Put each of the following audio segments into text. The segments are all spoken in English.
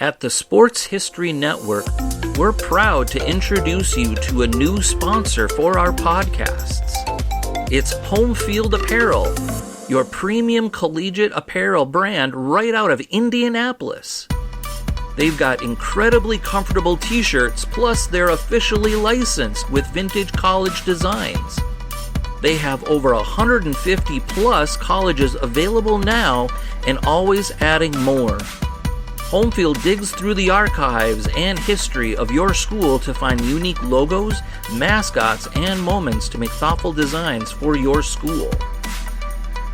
At the Sports History Network, we're proud to introduce you to a new sponsor for our podcasts. It's Home Field Apparel, your premium collegiate apparel brand right out of Indianapolis. They've got incredibly comfortable t-shirts, plus they're officially licensed with vintage college designs. They have over 150 plus colleges available now and always adding more. Homefield digs through the archives and history of your school to find unique logos, mascots, and moments to make thoughtful designs for your school.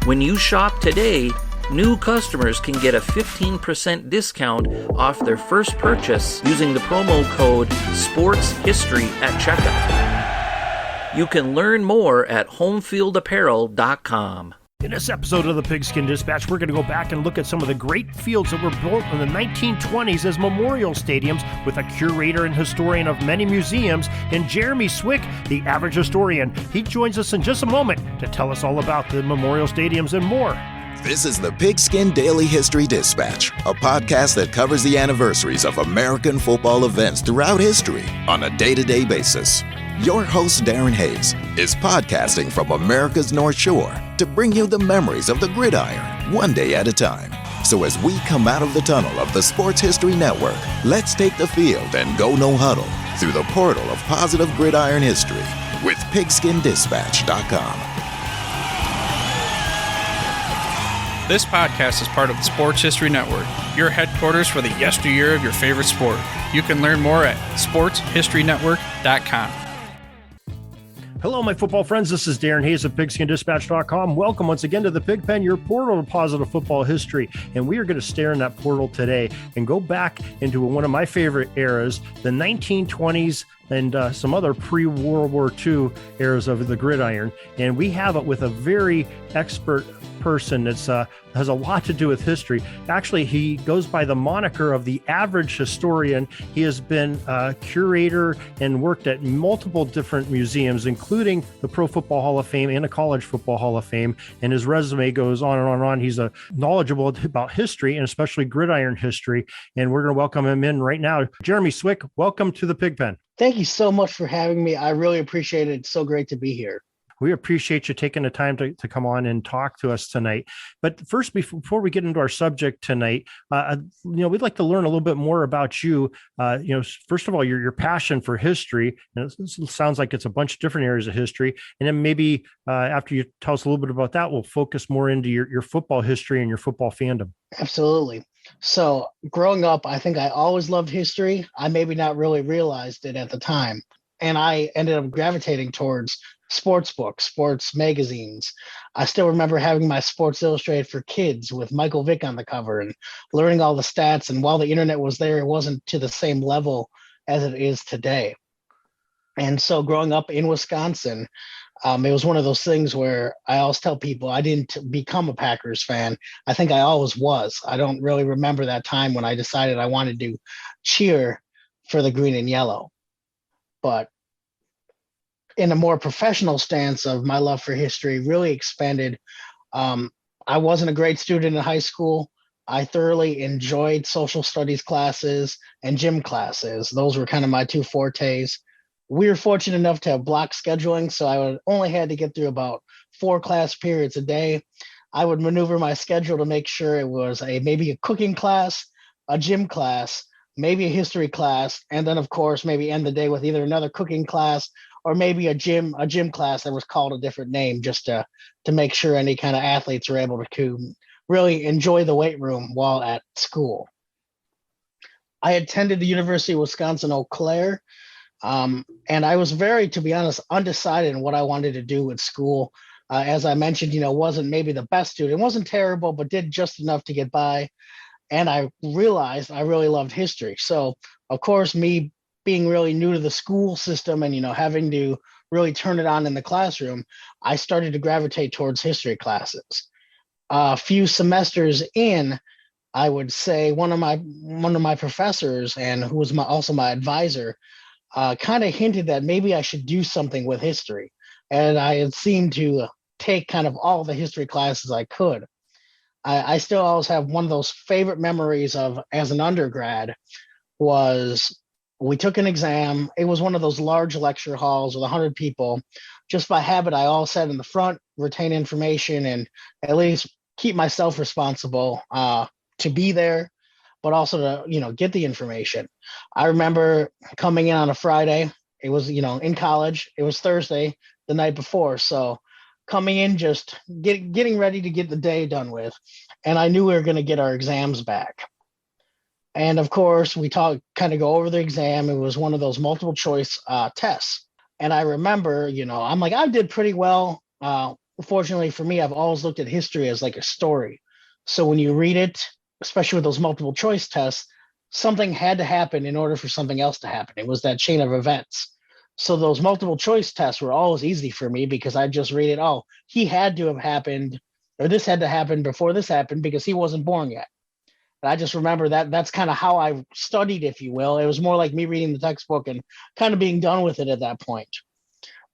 When you shop today, new customers can get a 15% discount off their first purchase using the promo code SPORTSHISTORY at checkout. You can learn more at homefieldapparel.com. In this episode of the Pigskin Dispatch, we're going to go back and look at some of the great fields that were built in the 1920s as memorial stadiums with a curator and historian of many museums, and Jeremy Swick, the average historian. He joins us in just a moment to tell us all about the memorial stadiums and more. This is the Pigskin Daily History Dispatch, a podcast that covers the anniversaries of American football events throughout history on a day-to-day basis. Your host, Darren Hayes, is podcasting from America's North Shore to bring you the memories of the gridiron, one day at a time. So as we come out of the tunnel of the Sports History Network, let's take the field and go no huddle through the portal of positive gridiron history with pigskindispatch.com. This podcast is part of the Sports History Network, your headquarters for the yesteryear of your favorite sport. You can learn more at sportshistorynetwork.com. Hello, my football friends. This is Darren Hayes of pigskindispatch.com. Welcome once again to the Pig Pen, your portal to positive football history. And we are going to stare in that portal today and go back into one of my favorite eras, the 1920s and some other pre-World War II eras of the gridiron. And we have it with a very expert person that has a lot to do with history. Actually, he goes by the moniker of the average historian. He has been a curator and worked at multiple different museums, including the Pro Football Hall of Fame and the College Football Hall of Fame. And his resume goes on and on and on. He's knowledgeable about history and especially gridiron history. And we're going to welcome him in right now. Jeremy Swick, welcome to the Pig Pen. Thank you so much for having me. I really appreciate it. It's so great to be here. We appreciate you taking the time to come on and talk to us tonight. But first, before we get into our subject tonight, we'd like to learn a little bit more about you. First of all, your passion for history. And it sounds like it's a bunch of different areas of history. And then maybe after you tell us a little bit about that, we'll focus more into your football history and your football fandom. Absolutely. So growing up, I think I always loved history. I maybe not really realized it at the time. And I ended up gravitating towards sports books, sports magazines. I still remember having my Sports Illustrated for Kids with Michael Vick on the cover and learning all the stats. And while the internet was there, it wasn't to the same level as it is today. And so growing up in Wisconsin, it was one of those things where I always tell people I didn't become a Packers fan. I think I always was. I don't really remember that time when I decided I wanted to cheer for the green and yellow. But in a more professional stance of my love for history really expanded. I wasn't a great student in high school. I thoroughly enjoyed social studies classes and gym classes. Those were kind of my two fortes. We were fortunate enough to have block scheduling, so I only had to get through about 4 class periods a day. I would maneuver my schedule to make sure it was maybe a cooking class, a gym class, maybe a history class, and then of course maybe end the day with either another cooking class or maybe a gym class that was called a different name, just to make sure any kind of athletes were able to really enjoy the weight room while at school. I attended the University of Wisconsin-Eau Claire, and I was very, to be honest, undecided in what I wanted to do with school. As I mentioned, wasn't maybe the best student, wasn't terrible, but did just enough to get by. And I realized I really loved history. So, of course, me being really new to the school system and, having to really turn it on in the classroom, I started to gravitate towards history classes. A few semesters in, I would say one of my professors, and who was also my advisor, kind of hinted that maybe I should do something with history. And I had seemed to take kind of all the history classes I could. I still always have one of those favorite memories of as an undergrad was we took an exam. It was one of those large lecture halls with 100 people. Just by habit, I all sat in the front, retain information, and at least keep myself responsible to be there, but also to get the information. I remember coming in on a Friday. It was in college. It was Thursday the night before, so coming in just getting ready to get the day done with, and I knew we were going to get our exams back. And of course, we kind of go over the exam. It was one of those multiple choice tests. And I remember, I'm like, I did pretty well. Fortunately for me, I've always looked at history as like a story. So when you read it, especially with those multiple choice tests, something had to happen in order for something else to happen. It was that chain of events. So those multiple choice tests were always easy for me because I just read it. Oh, he had to have happened, or this had to happen before this happened because he wasn't born yet. And I just remember that's kind of how I studied, if you will. It was more like me reading the textbook and kind of being done with it at that point.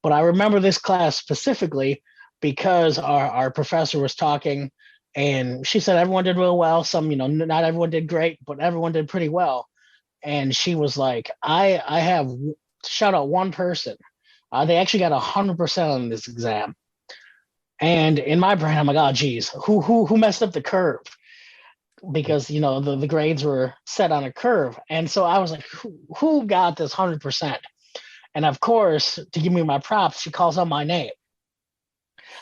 But I remember this class specifically because our professor was talking and she said everyone did real well. Some, not everyone did great, but everyone did pretty well. And she was like, I have shout out one person. They actually got 100% on this exam. And in my brain, I'm like, oh, geez, who messed up the curve? Because the grades were set on a curve, and so I was like, who got this 100%? And of course, to give me my props, she calls out my name.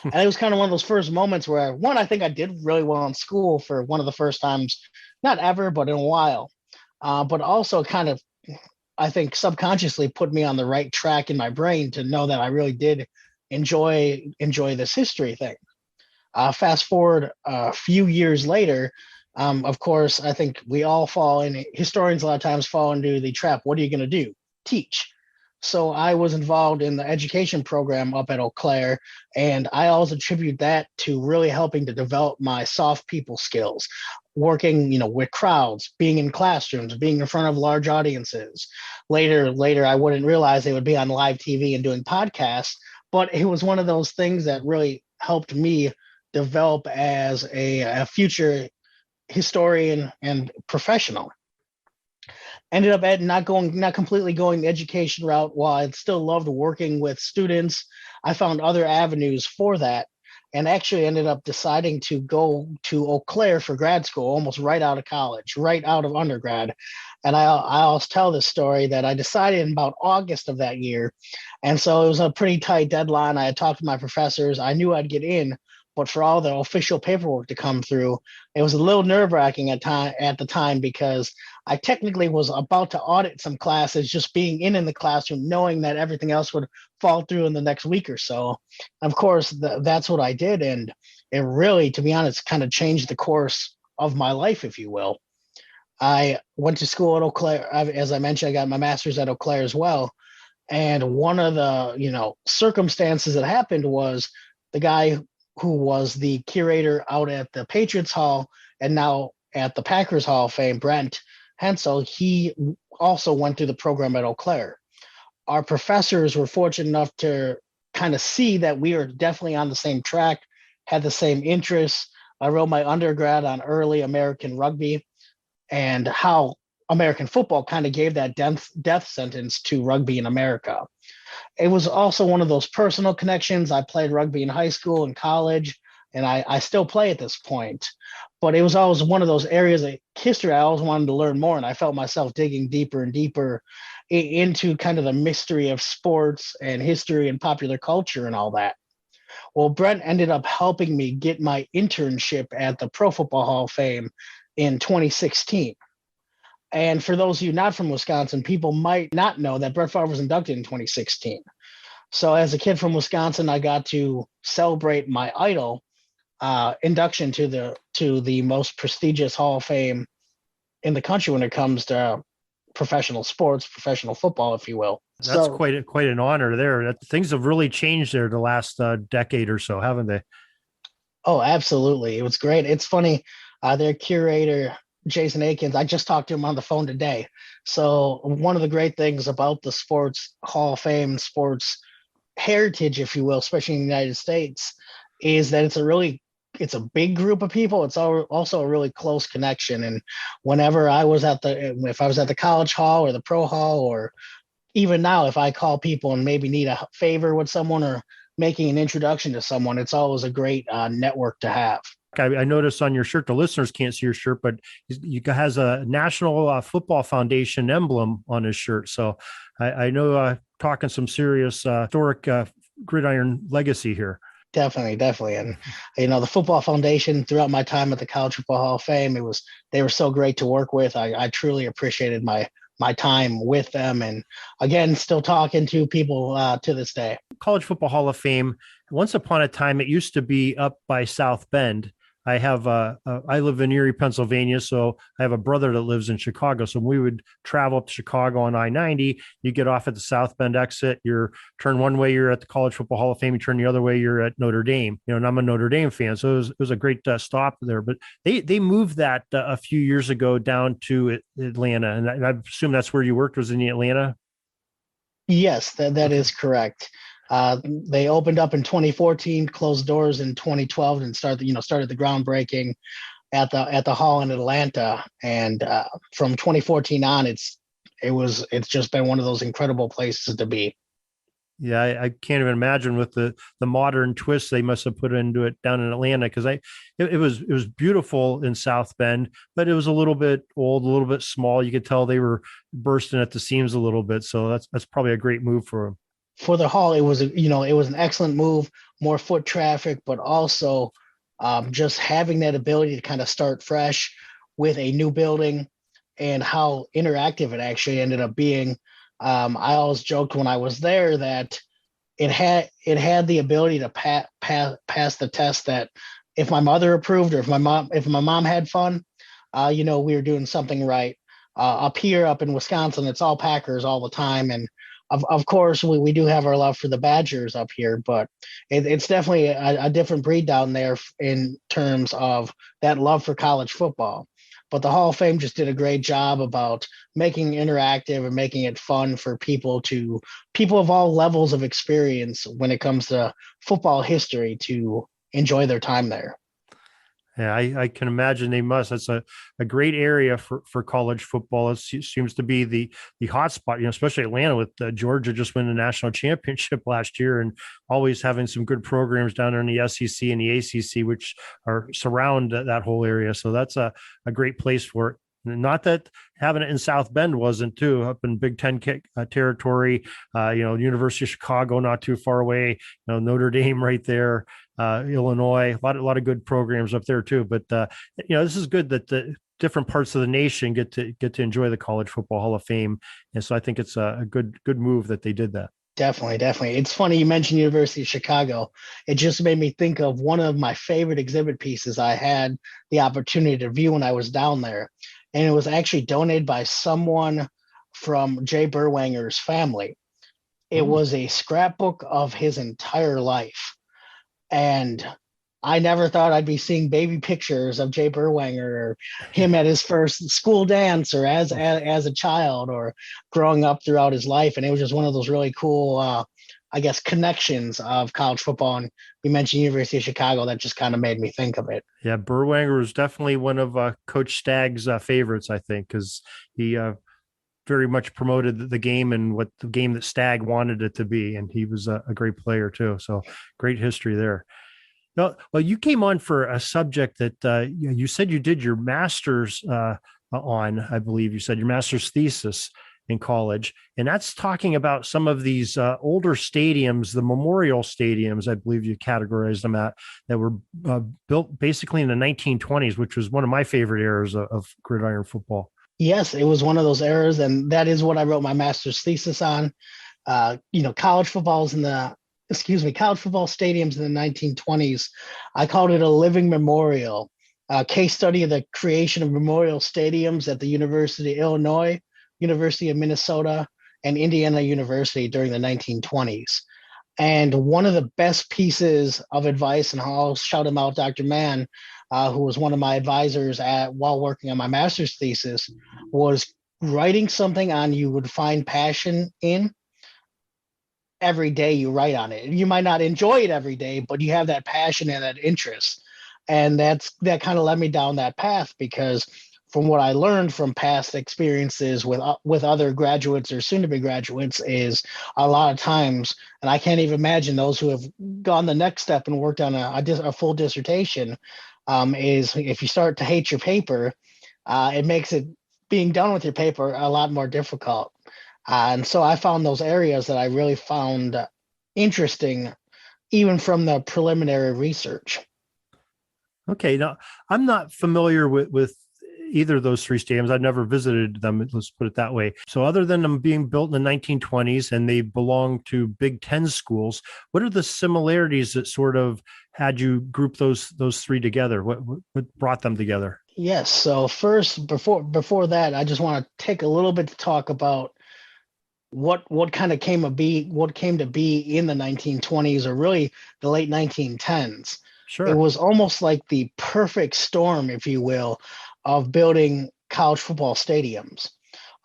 And it was kind of one of those first moments where I think I did really well in school for one of the first times, not ever, but in a while. But also kind of, I think, subconsciously put me on the right track in my brain to know that I really did enjoy this history thing. Fast forward a few years later. Of course, I think we all historians a lot of times fall into the trap. What are you going to do? Teach. So I was involved in the education program up at Eau Claire, and I always attribute that to really helping to develop my soft people skills, working, with crowds, being in classrooms, being in front of large audiences. Later, I wouldn't realize they would be on live TV and doing podcasts, but it was one of those things that really helped me develop as a future historian and professional. Ended up not completely going the education route. While I still loved working with students, I found other avenues for that, and actually ended up deciding to go to Eau Claire for grad school, almost right out of college, right out of undergrad. And I always tell this story that I decided in about August of that year, and so it was a pretty tight deadline. I had talked to my professors. I knew I'd get in, but for all the official paperwork to come through, it was a little nerve-wracking at the time because I technically was about to audit some classes, just being in the classroom, knowing that everything else would fall through in the next week or so. Of course, that's what I did, and it really, to be honest, kind of changed the course of my life, if you will. I went to school at Eau Claire. As I mentioned, I got my master's at Eau Claire as well. And one of the circumstances that happened was the guy who was the curator out at the Patriots Hall and now at the Packers Hall of Fame, Brent Hensel, he also went through the program at Eau Claire. Our professors were fortunate enough to kind of see that we were definitely on the same track, had the same interests. I wrote my undergrad on early American rugby and how American football kind of gave that death sentence to rugby in America. It was also one of those personal connections. I played rugby in high school and college, and I still play at this point. But it was always one of those areas of history I always wanted to learn more, and I felt myself digging deeper and deeper into kind of the mystery of sports and history and popular culture and all that. Well, Brent ended up helping me get my internship at the Pro Football Hall of Fame in 2016. And for those of you not from Wisconsin, people might not know that Brett Favre was inducted in 2016. So as a kid from Wisconsin, I got to celebrate my idol induction to the most prestigious Hall of Fame in the country when it comes to professional sports, professional football, if you will. That's quite an honor there. Things have really changed there the last decade or so, haven't they? Oh, absolutely. It was great. It's funny. Their curator, Jason Akins, I just talked to him on the phone today. So one of the great things about the Sports Hall of Fame, sports heritage, if you will, especially in the United States, is that it's a really it's a big group of people. It's also a really close connection. And whenever if I was at the college hall or the pro hall, or even now, if I call people and maybe need a favor with someone or making an introduction to someone, it's always a great network to have. I noticed on your shirt, the listeners can't see your shirt, but you has a National Football Foundation emblem on his shirt. So I know talking some serious historic gridiron legacy here. Definitely. And, the Football Foundation, throughout my time at the College Football Hall of Fame, they were so great to work with. I truly appreciated my time with them. And again, still talking to people to this day. College Football Hall of Fame, once upon a time, it used to be up by South Bend. I live in Erie, Pennsylvania, so I have a brother that lives in Chicago. So we would travel up to Chicago on I-90. You get off at the South Bend exit. You're turn one way, you're at the College Football Hall of Fame. You turn the other way, you're at Notre Dame. And I'm a Notre Dame fan, so it was a great stop there. But they moved that a few years ago down to Atlanta, and I assume that's where you worked, was in Atlanta. Yes, that is correct. They opened up in 2014, closed doors in 2012, and started the groundbreaking at the hall in Atlanta. And from 2014 on, it's just been one of those incredible places to be. Yeah, I can't even imagine with the modern twist they must have put into it down in Atlanta, because it was beautiful in South Bend, but it was a little bit old, a little bit small. You could tell they were bursting at the seams a little bit. So that's probably a great move for them. For the hall, it was an excellent move, more foot traffic, but also just having that ability to kind of start fresh with a new building, and how interactive it actually ended up being. I always joked when I was there that it had the ability to pass the test, that if my mother approved, or if my mom had fun, we were doing something right. Up in Wisconsin, it's all Packers all the time, and of course, we do have our love for the Badgers up here, but it's definitely a different breed down there in terms of that love for college football. But the Hall of Fame just did a great job about making it interactive and making it fun for people of all levels of experience when it comes to football history to enjoy their time there. Yeah, I can imagine they must. That's a great area for college football. It seems to be the hot spot, especially Atlanta, with Georgia just winning the national championship last year, and always having some good programs down there in the SEC and the ACC, which surround that whole area. So that's a great place for it. Not that having it in South Bend wasn't too, up in Big Ten territory, University of Chicago, not too far away, Notre Dame right there, Illinois, a lot of good programs up there too. But, this is good that the different parts of the nation get to enjoy the College Football Hall of Fame. And so I think it's a good move that they did that. Definitely. It's funny you mentioned University of Chicago. It just made me think of one of my favorite exhibit pieces I had the opportunity to view when I was down there. And it was actually donated by someone from Jay Berwanger's family. It was a scrapbook of his entire life. And I never thought I'd be seeing baby pictures of Jay Berwanger, or him at his first school dance, or as a child, or growing up throughout his life. And it was just one of those really cool, connections of college football. And you mentioned University of Chicago, that just kind of made me think of it. Yeah, Berwanger was definitely one of Coach Stagg's favorites, I think, because he very much promoted the game and what the game that Stagg wanted it to be. And he was a great player too. So great history there. Well, you came on for a subject that you said you did your master's on, I believe you said your master's thesis in college. And that's talking about some of these older stadiums, the memorial stadiums, I believe you categorized them at, that were built basically in the 1920s, which was one of my favorite eras of gridiron football. Yes, it was one of those eras, and that is what I wrote my master's thesis on. College football stadiums in the 1920s. I called it a living memorial, a case study of the creation of memorial stadiums at the University of Illinois, University of Minnesota, and Indiana University during the 1920s. And one of the best pieces of advice, and I'll shout him out, Dr. Mann, who was one of my advisors while working on my master's thesis, was writing something on you would find passion in. Every day you write on it. You might not enjoy it every day, but you have that passion and that interest. And that kind of led me down that path, because from what I learned from past experiences with other graduates or soon to be graduates is a lot of times, and I can't even imagine those who have gone the next step and worked on a full dissertation, is if you start to hate your paper, it makes it being done with your paper a lot more difficult. And so I found those areas that I really found interesting, even from the preliminary research. Okay, now I'm not familiar with either of those three stadiums. I've never visited them. Let's put it that way. So, other than them being built in the 1920s and they belong to Big Ten schools, what are the similarities that sort of had you group those three together? What brought them together? Yes. So first, before that, I just want to take a little bit to talk about what kind of what came to be in the 1920s, or really the late 1910s. It Sure. was almost like the perfect storm, if you will, of building college football stadiums.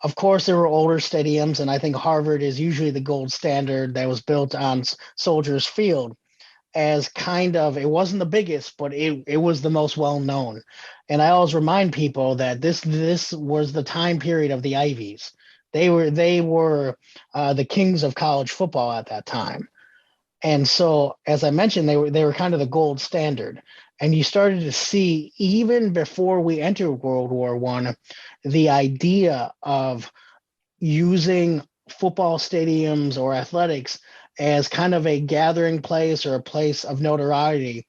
Of course, there were older stadiums, and I think Harvard is usually the gold standard, that was built on Soldiers Field, as kind of, it wasn't the biggest, but it was the most well known. And I always remind people that this was the time period of the Ivies. They were the kings of college football at that time. And so, as I mentioned, they were kind of the gold standard. And you started to see, even before we entered World War I, the idea of using football stadiums or athletics as kind of a gathering place or a place of notoriety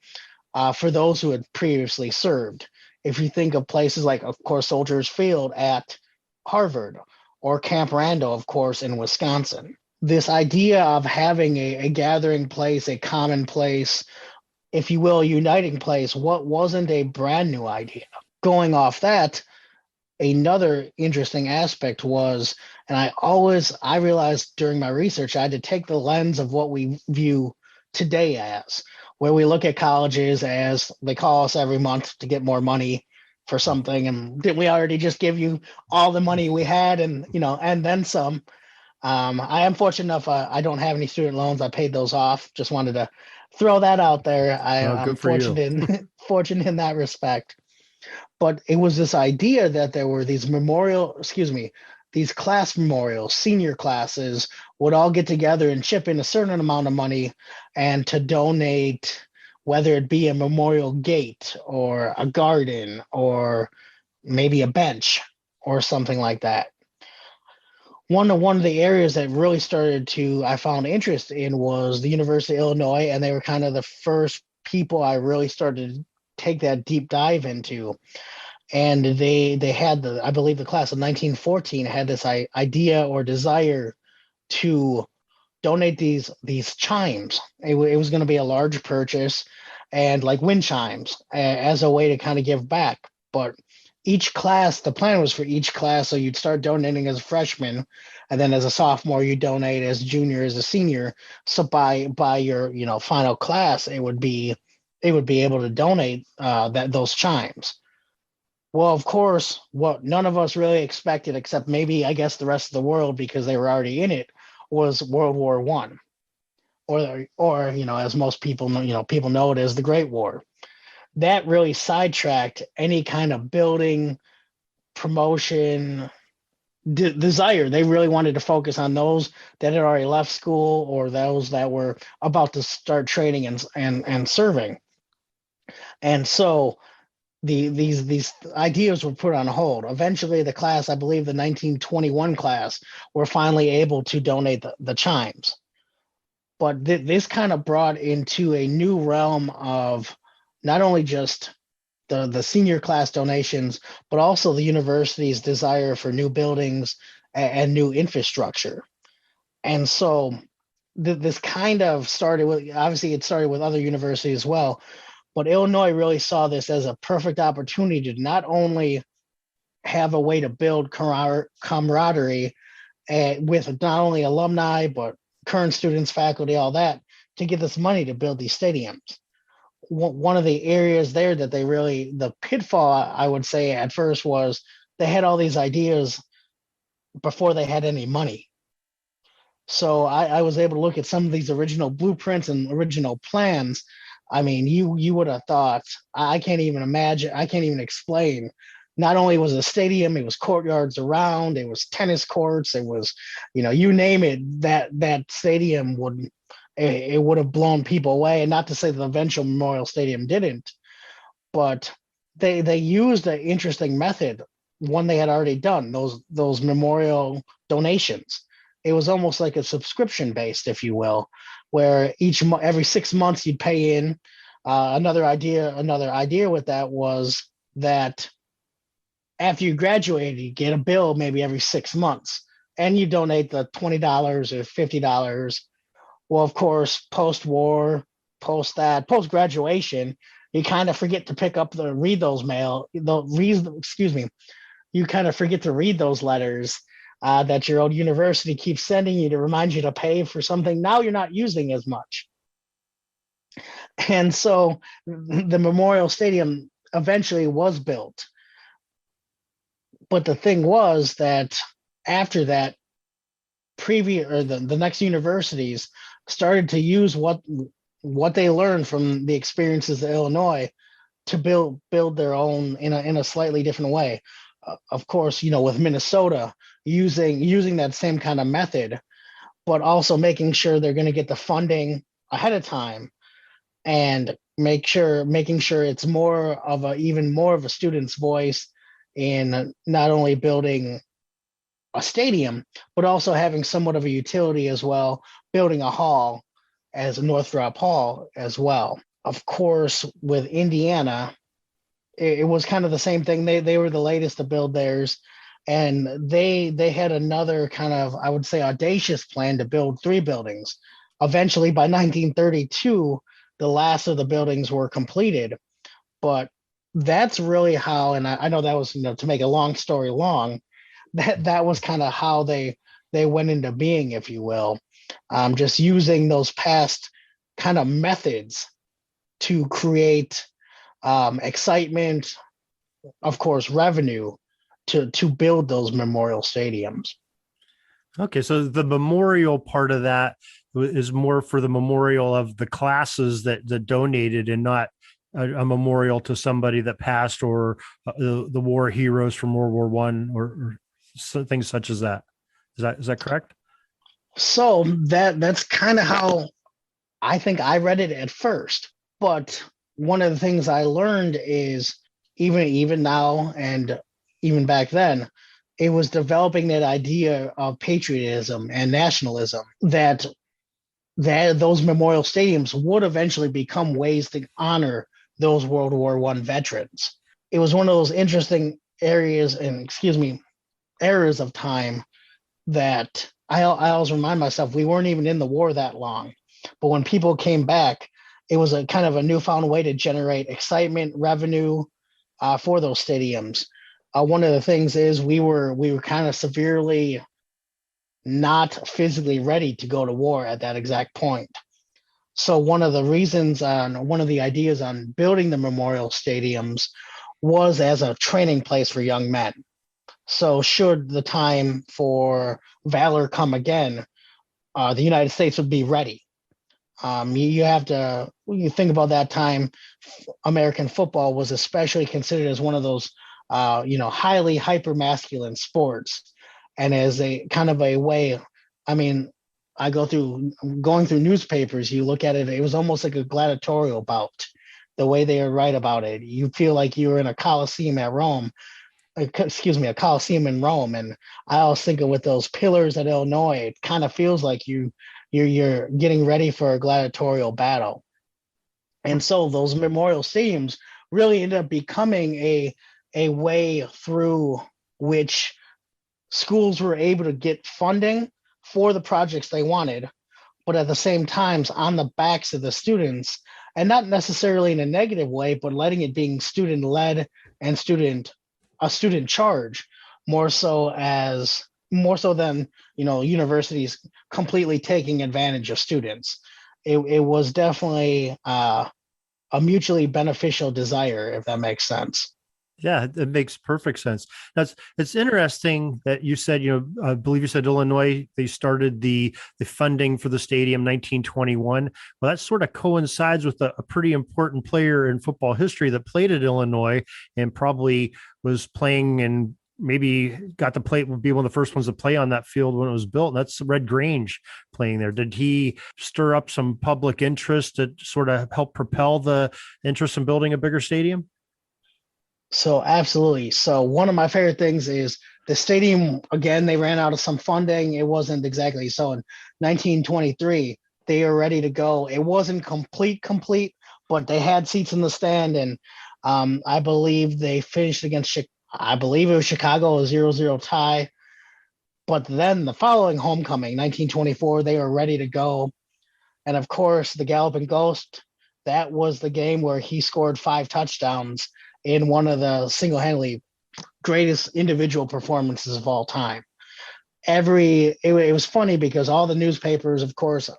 for those who had previously served. If you think of places like, of course, Soldiers Field at Harvard, or Camp Randall, of course, in Wisconsin. This idea of having a gathering place, a common place, if you will, a uniting place, what wasn't a brand new idea. Going off that, another interesting aspect was, and I realized during my research, I had to take the lens of what we view today as, where we look at colleges as they call us every month to get more money for something. And didn't we already just give you all the money we had, and and then some? I am fortunate enough, I don't have any student loans. I paid those off. Just wanted to throw that out there. I'm Good for you. fortunate in that respect. But it was this idea that there were these class memorials, senior classes would all get together and chip in a certain amount of money, and to donate, whether it be a memorial gate or a garden or maybe a bench or something like that. One of the areas that really I found interest in, was the University of Illinois, and they were kind of the first people I really started to take that deep dive into. And they had I believe the class of 1914 had this idea or desire to donate these chimes. It was going to be a large purchase, and like wind chimes, as a way to kind of give back. But each class, the plan was for each class, so you'd start donating as a freshman, and then as a sophomore you donate, as a junior, as a senior. So by your final class, it would be able to donate those chimes. Well, of course, what none of us really expected, except maybe, I guess, the rest of the world, because they were already in it, was World War One, or as most people know, people know it as the Great War. That really sidetracked any kind of building, promotion, desire. They really wanted to focus on those that had already left school, or those that were about to start training and serving. And so these ideas were put on hold. Eventually, the class, I believe the 1921 class, were finally able to donate the chimes. But this kind of brought into a new realm of not only just the senior class donations, but also the university's desire for new buildings and new infrastructure. And so this kind of started with, obviously it started with other universities as well, but Illinois really saw this as a perfect opportunity to not only have a way to build camaraderie with not only alumni, but current students, faculty, all that, to get this money to build these stadiums. One of the areas there that the pitfall, I would say at first, was they had all these ideas before they had any money. So I was able to look at some of these original blueprints and original plans I mean, you would have thought, I can't even imagine, I can't even explain. Not only was it a stadium, it was courtyards around, it was tennis courts, it was, you name it, that stadium it would have blown people away. And not to say the eventual Memorial Stadium didn't, but they used an interesting method, one they had already done, those memorial donations. It was almost like a subscription based, if you will, where every 6 months you'd pay in. Another idea with that was that after you graduated, you get a bill maybe every 6 months, and you donate the $20 or $50. Well, of course, post-war, post graduation, you kind of forget to read those mail. Excuse me, you kind of forget to read those letters that your old university keeps sending you to remind you to pay for something now you're not using as much. And so the Memorial Stadium eventually was built. But the thing was that after that, the next universities started to use what they learned from the experiences of Illinois to build their own in a slightly different way. Of course, with Minnesota using that same kind of method, but also making sure they're going to get the funding ahead of time, and making sure it's even more of a student's voice in not only building a stadium, but also having somewhat of a utility as well, building a hall as a Northrop Hall as well. Of course, with Indiana, it was kind of the same thing. They were the latest to build theirs, and they had another kind of, I would say, audacious plan to build 3 buildings. Eventually, by 1932, the last of the buildings were completed. But that's really how, and I know that was, to make a long story long, that was kind of how they went into being, if you will, just using those past kind of methods to create excitement, of course, revenue to build those memorial stadiums. Okay, so the memorial part of that is more for the memorial of the classes that donated, and not a memorial to somebody that passed, or the war heroes from World War I, or things such as that. Is that correct? So that's kind of how I think I read it at first. But one of the things I learned is even now and even back then, it was developing that idea of patriotism and nationalism, that those memorial stadiums would eventually become ways to honor those World War I veterans. It was one of those interesting eras of time that I always remind myself, we weren't even in the war that long. But when people came back, it was a kind of a newfound way to generate excitement, revenue for those stadiums. One of the things is we were kind of severely not physically ready to go to war at that exact point. So one of the ideas on building the memorial stadiums was as a training place for young men. So should the time for valor come again, the United States would be ready. You have to, when you think about that time, American football was especially considered as one of those, highly hyper-masculine sports. And as a kind of a way, I mean, going through newspapers, you look at it, it was almost like a gladiatorial bout, the way they write about it. You feel like you were in a Coliseum in Rome. And I always think of with those pillars at Illinois, it kind of feels like you're getting ready for a gladiatorial battle. And so those memorial stadiums really ended up becoming a way through which schools were able to get funding for the projects they wanted, but at the same time on the backs of the students, and not necessarily in a negative way, but letting it being student led and a student charge, more so than universities completely taking advantage of students. It was definitely a mutually beneficial desire, if that makes sense. Yeah, it makes perfect sense. It's interesting that you said, I believe you said Illinois, they started the funding for the stadium 1921. Well, that sort of coincides with a pretty important player in football history that played at Illinois and probably was playing and maybe got to play, would be one of the first ones to play on that field when it was built. And that's Red Grange playing there. Did he stir up some public interest that sort of help propel the interest in building a bigger stadium? So absolutely. So one of my favorite things is the stadium. Again, they ran out of some funding. It wasn't exactly so in 1923. They were ready to go. It wasn't complete, but they had seats in the stand, and I believe they finished against. I believe it was Chicago, a 0-0 tie. But then the following homecoming, 1924, they were ready to go, and of course, the Galloping Ghost. That was the game where he scored 5 touchdowns in one of the single-handedly greatest individual performances of all time. It was funny because all the newspapers, of course,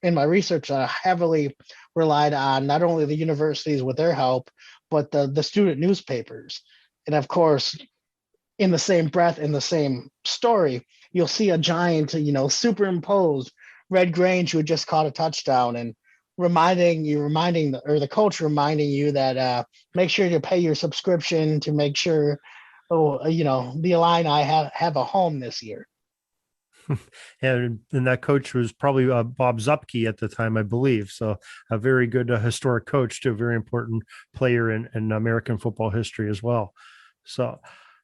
in my research, heavily relied on not only the universities with their help, but the student newspapers. And of course, in the same breath, in the same story, you'll see a giant, superimposed Red Grange who had just caught a touchdown, and the coach reminding you that make sure to pay your subscription to make sure, the Illini have a home this year. and that coach was probably Bob Zupke at the time, I believe. So a very good historic coach to a very important player in American football history as well. So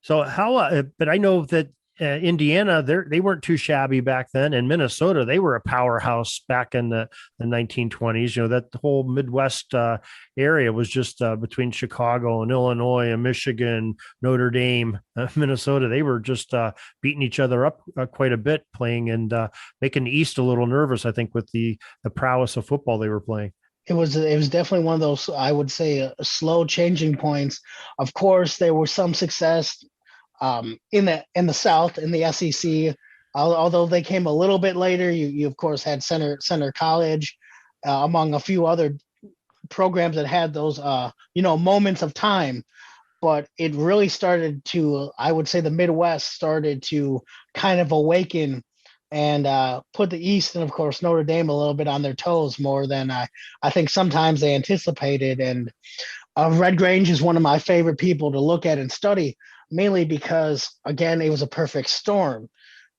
how? But I know that Indiana, they weren't too shabby back then, and Minnesota, they were a powerhouse back in the 1920s. That whole Midwest area was just between Chicago and Illinois and Michigan, Notre Dame, Minnesota. They were just beating each other up quite a bit, playing and making the East a little nervous, I think, with the prowess of football they were playing. It was definitely one of those, I would say, slow changing points. Of course, there was some success in the South, in the SEC, although they came a little bit later. You of course had Center College, among a few other programs that had those moments of time. But it really started to, I would say, the Midwest started to kind of awaken and put the East and of course Notre Dame a little bit on their toes more than I think sometimes they anticipated. And Red Grange is one of my favorite people to look at and study, mainly because, again, it was a perfect storm.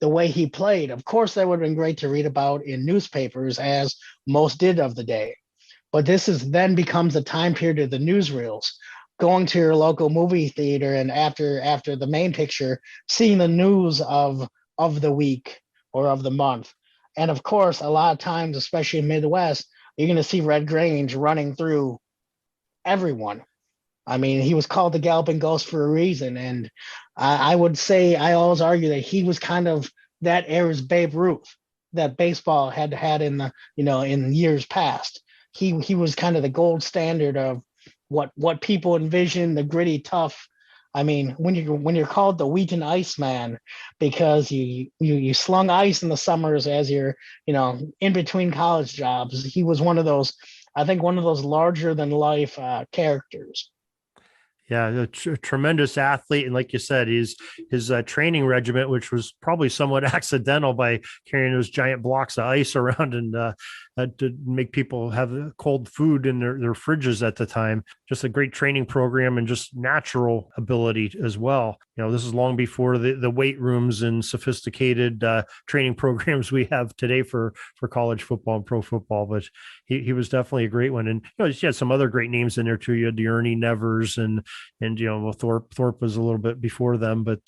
The way he played, of course, that would have been great to read about in newspapers, as most did of the day. But this is then becomes the time period of the newsreels, going to your local movie theater, and after the main picture, seeing the news of the week or of the month. And of course, a lot of times, especially in Midwest, you're going to see Red Grange running through everyone. I mean, he was called the Galloping Ghost for a reason. And I would say, I always argue that he was kind of that era's Babe Ruth that baseball had in in years past. He was kind of the gold standard of what people envision, the gritty, tough. I mean, when you're called the Wheaton Iceman because you slung ice in the summers as you're in between college jobs, he was one of those, I think, one of those larger than life characters. Yeah, a tremendous athlete, and like you said, his training regiment, which was probably somewhat accidental by carrying those giant blocks of ice around and to make people have cold food in their fridges at the time. Just a great training program and just natural ability as well. This is long before the weight rooms and sophisticated training programs we have today for college football and pro football. But he was definitely a great one, and he had some other great names in there too. You had the Ernie Nevers and Thorpe was a little bit before them, but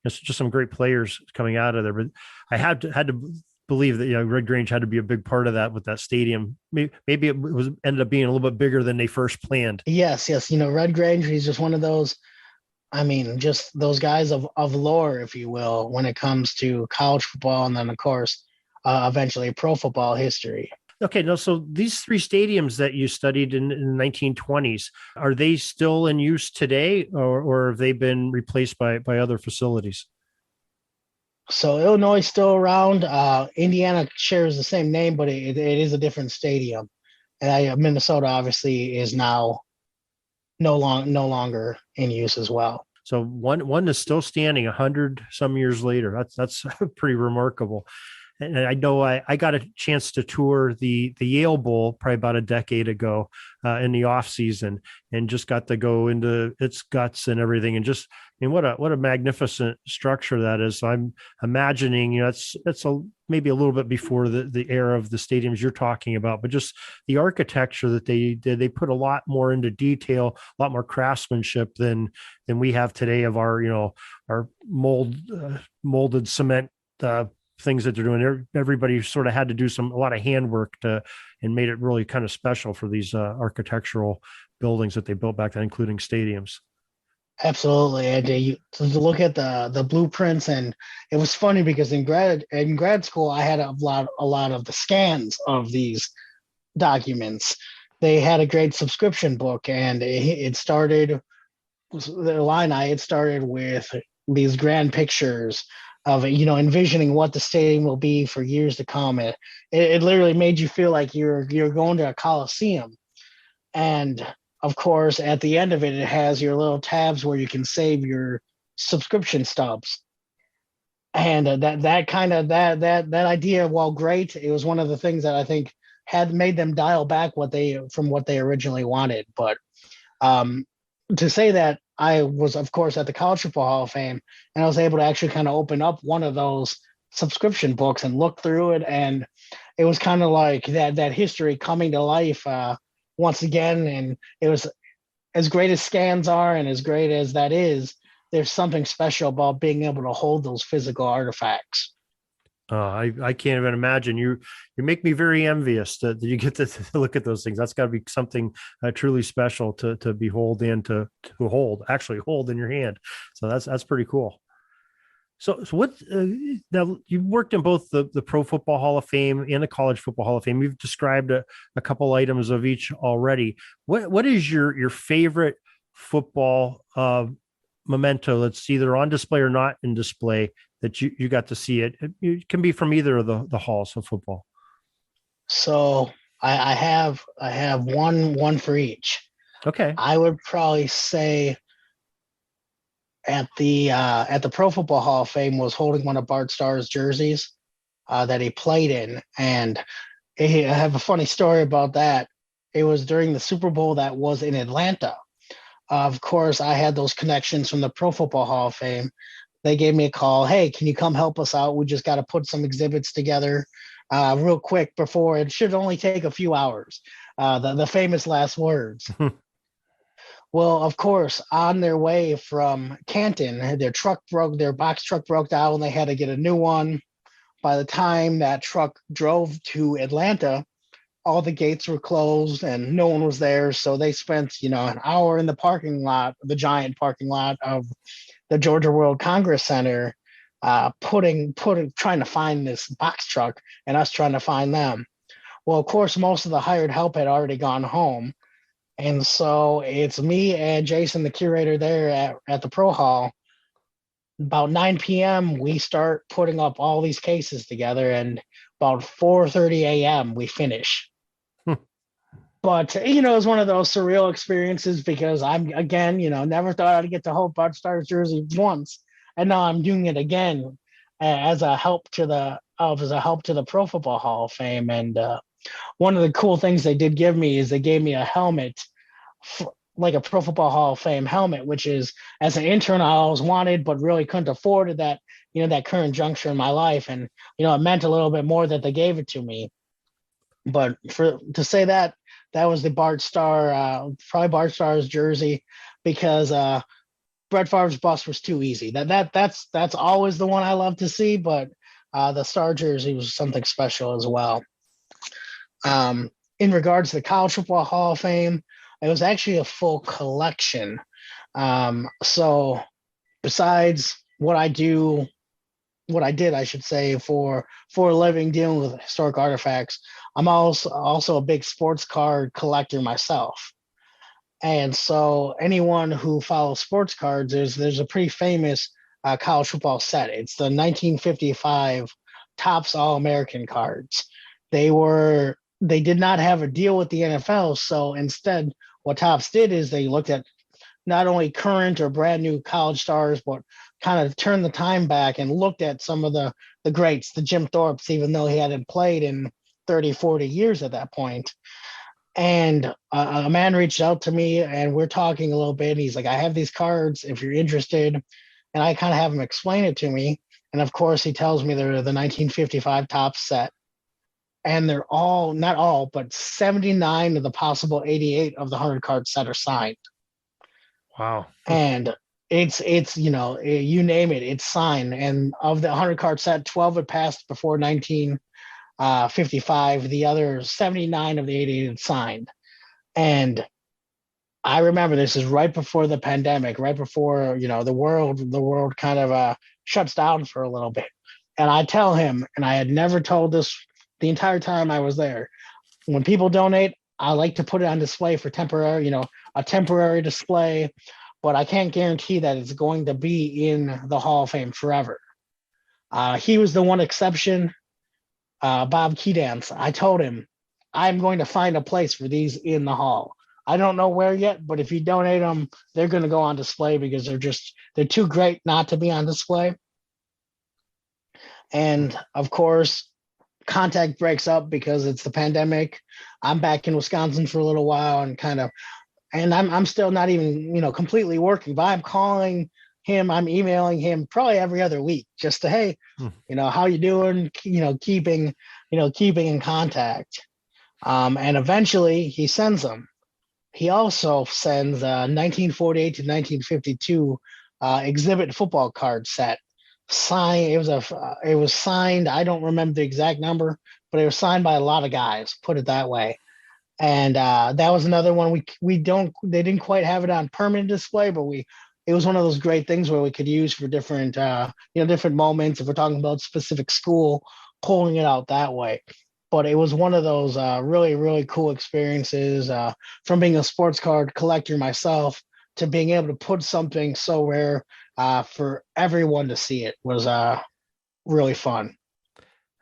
it's just some great players coming out of there. But I had to believe that Red Grange had to be a big part of that with that stadium. Maybe it ended up being a little bit bigger than they first planned. Yes. Red Grange, he's just one of those. I mean, just those guys of lore, if you will, when it comes to college football, and then of course, eventually pro football history. Okay, now, so these 3 stadiums that you studied in the 1920s, are they still in use today, or have they been replaced by other facilities? So Illinois is still around. Indiana shares the same name, but it is a different stadium. And Minnesota obviously is now no longer in use as well. So one is still standing 100 some years later. That's pretty remarkable. And I know I got a chance to tour the Yale Bowl probably about a decade ago in the off season, and just got to go into its guts and everything. And just, I mean, what a magnificent structure that is. So I'm imagining, it's maybe a little bit before the era of the stadiums you're talking about, but just the architecture that they did. They put a lot more into detail, a lot more craftsmanship than we have today of our our molded cement things that they're doing. Everybody sort of had to do a lot of handwork and made it really kind of special for these architectural buildings that they built back then, including stadiums. Absolutely. And you to look at the blueprints, and it was funny because in grad school I had a lot of the scans of these documents. They had a great subscription book, and it started with these grand pictures of envisioning what the stadium will be for years to come. It literally made you feel like you're going to a coliseum. And of course, at the end of it, it has your little tabs where you can save your subscription stubs. And that idea, while great, it was one of the things that I think had made them dial back from what they originally wanted. But to say that, I was, of course, at the College Football Hall of Fame, and I was able to actually kind of open up one of those subscription books and look through it, and it was kind of like that history coming to life once again. And it was, as great as scans are and as great as that is, there's something special about being able to hold those physical artifacts. I can't even imagine. You make me very envious that you get to look at those things. That's got to be something truly special to behold and to hold in your hand. So that's pretty cool. So what? Now you've worked in both the Pro Football Hall of Fame and the College Football Hall of Fame. You've described a couple items of each already. What is your favorite football memento that's either on display or not in display that you got to see? It can be from either of the halls of football. So I have one for each. Okay. I would probably say at the Pro Football Hall of Fame was holding one of Bart Starr's jerseys that he played in. And I have a funny story about that. It was during the Super Bowl that was in Atlanta. Of course, I had those connections from the Pro Football Hall of Fame. They gave me a call. Hey, can you come help us out? We just got to put some exhibits together real quick before it should only take a few hours. The famous last words. Well, of course, on their way from Canton, their box truck broke down, and they had to get a new one. By the time that truck drove to Atlanta, all the gates were closed and no one was there. So they spent, an hour in the parking lot, the giant parking lot of the Georgia World Congress Center, trying to find this box truck, and us trying to find them. Well, of course, most of the hired help had already gone home. And so it's me and Jason, the curator there at the Pro Hall. About 9 p.m., we start putting up all these cases together, and about 4:30 a.m., we finish. But, it was one of those surreal experiences because I'm, again, never thought I'd get to hold Bart Starr's jersey once. And now I'm doing it again as a help to the Pro Football Hall of Fame. And one of the cool things they did give me is they gave me a helmet, like a Pro Football Hall of Fame helmet, which is, as an intern, I always wanted, but really couldn't afford at that current juncture in my life. And, it meant a little bit more that they gave it to me. But to say that was the Bart Starr, probably Bart Starr's jersey, because Brett Favre's bust was too easy. That's always the one I love to see, but the Starr jersey was something special as well. In regards to the College Football Hall of Fame, it was actually a full collection. So besides what I did, I should say, for a living dealing with historic artifacts, I'm also a big sports card collector myself. And so anyone who follows sports cards, there's a pretty famous college football set. It's the 1955 Topps All-American cards. They did not have a deal with the NFL. So instead, what Topps did is they looked at not only current or brand new college stars, but kind of turned the time back and looked at some of the greats, the Jim Thorpes, even though he hadn't played in 30, 40 years at that point. And a man reached out to me and we're talking a little bit. And he's like, I have these cards if you're interested. And I kind of have him explain it to me. And of course, he tells me they're the 1955 top set. And they're all, not all, but 79 of the possible 88 of the 100 card set are signed. Wow. And it's you name it, it's signed. And of the 100 card set, 12 had passed before 1955. The other 79 of the 88 had signed. And I remember this is right before the pandemic, right before, the world kind of shuts down for a little bit. And I tell him, and I had never told this the entire time I was there, when people donate, I like to put it on display for temporary, a temporary display, but I can't guarantee that it's going to be in the Hall of Fame forever. He was the one exception, Bob Keydance. I told him, I'm going to find a place for these in the Hall. I don't know where yet, but if you donate them, they're going to go on display because they're too great not to be on display. And of course, contact breaks up because it's the pandemic. I'm back in Wisconsin for a little while and I'm still not even, completely working, but I'm calling him, I'm emailing him probably every other week just to, hey, how you doing? Keeping in contact. And eventually he sends them. He also sends 1948 to 1952 exhibit football card set. Signed. It was signed. I don't remember the exact number, but it was signed by a lot of guys. Put it that way. And that was another one they didn't quite have it on permanent display, but it was one of those great things where we could use for different different moments. If we're talking about specific school, pulling it out that way. But it was one of those really, really cool experiences from being a sports card collector myself to being able to put something so rare for everyone to see. It was really fun.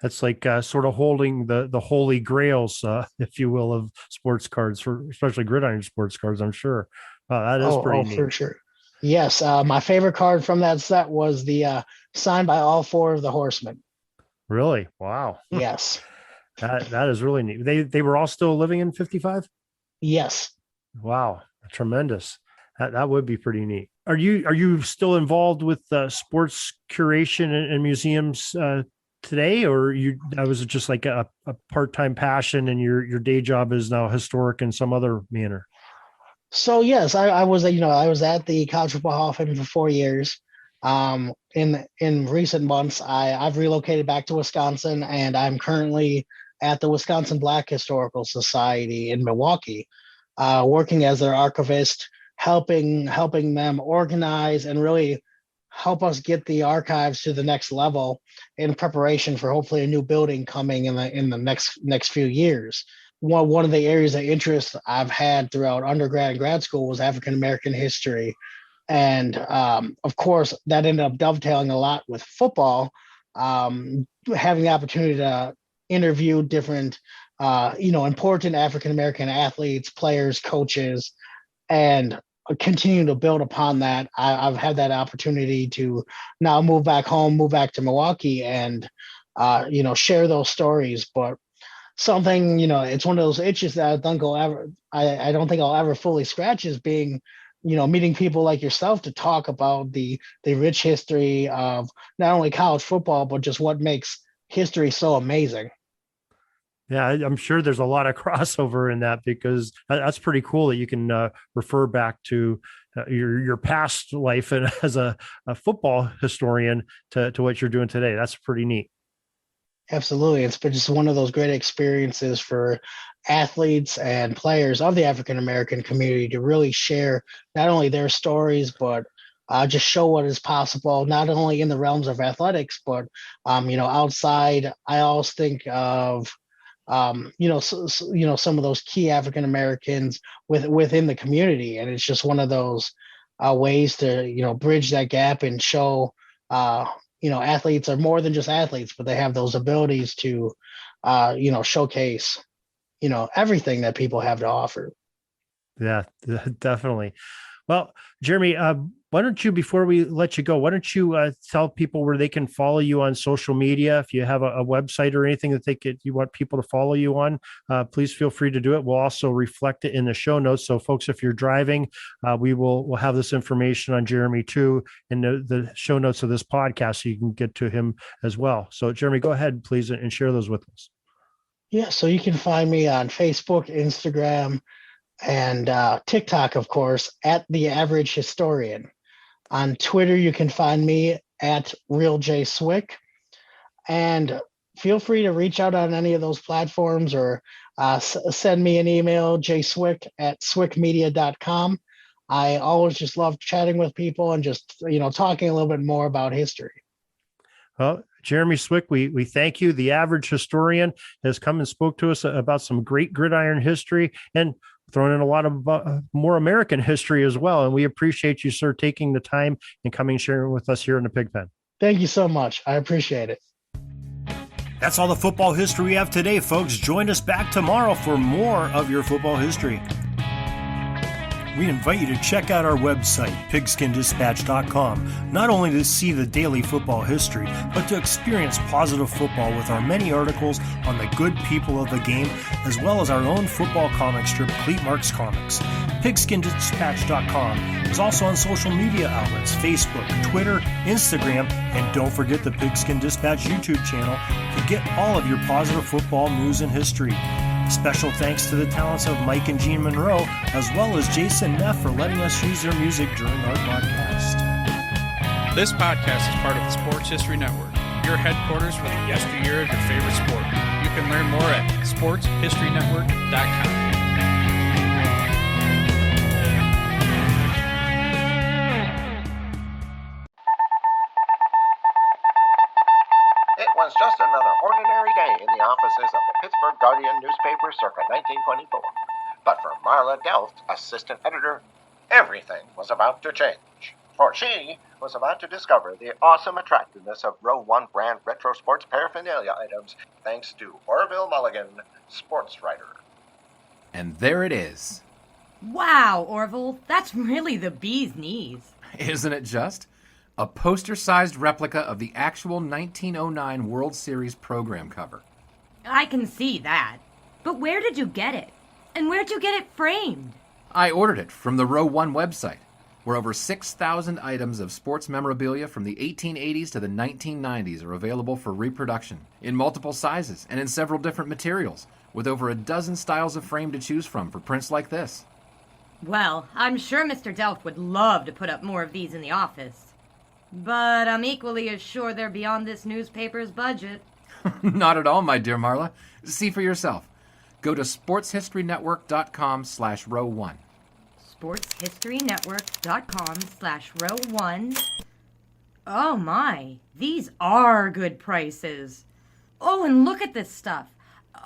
That's like sort of holding the holy grails, if you will, of sports cards, especially gridiron sports cards, I'm sure. That is pretty neat. For sure. Yes. My favorite card from that set was the signed by all four of the horsemen. Really? Wow. Yes. That is really neat. They were all still living in 55? Yes. Wow. Tremendous. That would be pretty neat. Are you still involved with sports curation and museums today, or that was just like a part-time passion and your day job is now historic in some other manner? So yes, I was at the College Football Hall of Fame for 4 years. In recent months, I've relocated back to Wisconsin, and I'm currently at the Wisconsin Black Historical Society in Milwaukee, working as their archivist, helping them organize and really help us get the archives to the next level in preparation for hopefully a new building coming in the next few years. One of the areas of interest I've had throughout undergrad and grad school was African American history. And of course, that ended up dovetailing a lot with football, having the opportunity to interview different, important African American athletes, players, coaches, and continue to build upon that. I've had that opportunity to now move back home, move back to Milwaukee, and share those stories. But something, it's one of those itches that I don't think I'll ever fully scratch, is being, meeting people like yourself to talk about the rich history of not only college football, but just what makes history so amazing. Yeah, I'm sure there's a lot of crossover in that, because that's pretty cool that you can refer back to your past life and as a football historian to what you're doing today. That's pretty neat. Absolutely. It's been just one of those great experiences for athletes and players of the African American community to really share not only their stories, but just show what is possible, not only in the realms of athletics, but, outside. I always think of, some of those key African Americans within the community. And it's just one of those ways to, bridge that gap and show, athletes are more than just athletes, but they have those abilities to, showcase, everything that people have to offer. Yeah, definitely. Well, Jeremy, why don't you, before we let you go, why don't you tell people where they can follow you on social media? If you have a website or anything that you want people to follow you on, please feel free to do it. We'll also reflect it in the show notes. So, folks, if you're driving, we'll have this information on Jeremy too in the show notes of this podcast, so you can get to him as well. So, Jeremy, go ahead, please, and share those with us. Yeah, so you can find me on Facebook, Instagram, and TikTok, of course, at The Average Historian. On Twitter, you can find me at RealJSwick. And feel free to reach out on any of those platforms, or send me an email, jswick@swickmedia.com. I always just love chatting with people and just, talking a little bit more about history. Well, Jeremy Swick, we thank you. The Average Historian has come and spoke to us about some great gridiron history and thrown in a lot of more American history as well. And we appreciate you, sir, taking the time and coming and sharing with us here in the Pigpen. Thank you so much. I appreciate it. That's all the football history we have today, folks. Join us back tomorrow for more of your football history. We invite you to check out our website, pigskindispatch.com, not only to see the daily football history, but to experience positive football with our many articles on the good people of the game, as well as our own football comic strip, Cleat Marks Comics. Pigskindispatch.com is also on social media outlets, Facebook, Twitter, Instagram, and don't forget the Pigskin Dispatch YouTube channel to get all of your positive football news and history. Special thanks to the talents of Mike and Gene Monroe, as well as Jason Neff for letting us use their music during our podcast. This podcast is part of the Sports History Network, your headquarters for the yesteryear of your favorite sport. You can learn more at sportshistorynetwork.com. It was just another ordinary day in the offices of the Pittsburgh Guardian newspaper circa 1924. But for Marla Delft, assistant editor, everything was about to change. For she was about to discover the awesome attractiveness of Row 1 brand retro sports paraphernalia items thanks to Orville Mulligan, sports writer. And there it is. Wow, Orville, that's really the bee's knees. Isn't it just? A poster-sized replica of the actual 1909 World Series program cover. I can see that. But where did you get it? And where'd you get it framed? I ordered it from the Row 1 website, where over 6,000 items of sports memorabilia from the 1880s to the 1990s are available for reproduction, in multiple sizes and in several different materials, with over a dozen styles of frame to choose from for prints like this. Well, I'm sure Mr. Delft would love to put up more of these in the office. But I'm equally as sure they're beyond this newspaper's budget. Not at all, my dear Marla. See for yourself. Go to sportshistorynetwork.com/row1. sportshistorynetwork.com/row1. Oh my, these are good prices. Oh, and look at this stuff.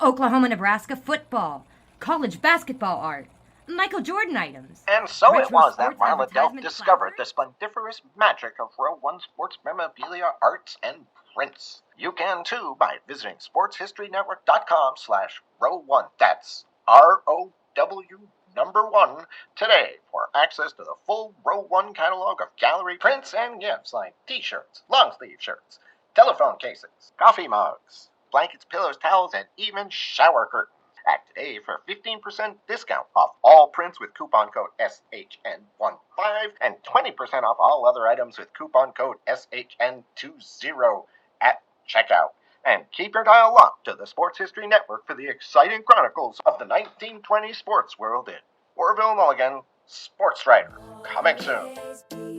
Oklahoma-Nebraska football, college basketball art, Michael Jordan items. And so it retro was that sports Marla Delft advertisement discovered the flowers. splendiferous magic of Row 1 sports memorabilia, arts, and prints. You can too by visiting sportshistorynetwork.com/row1. That's ROW1 today for access to the full Row 1 catalog of gallery prints and gifts like t-shirts, long sleeve shirts, telephone cases, coffee mugs, blankets, pillows, towels, and even shower curtains. Act today for 15% discount off all prints with coupon code SHN15 and 20% off all other items with coupon code SHN20 at checkout. And keep your dial locked to the Sports History Network for the exciting chronicles of the 1920 sports world in Orville Mulligan, sports writer. Coming soon.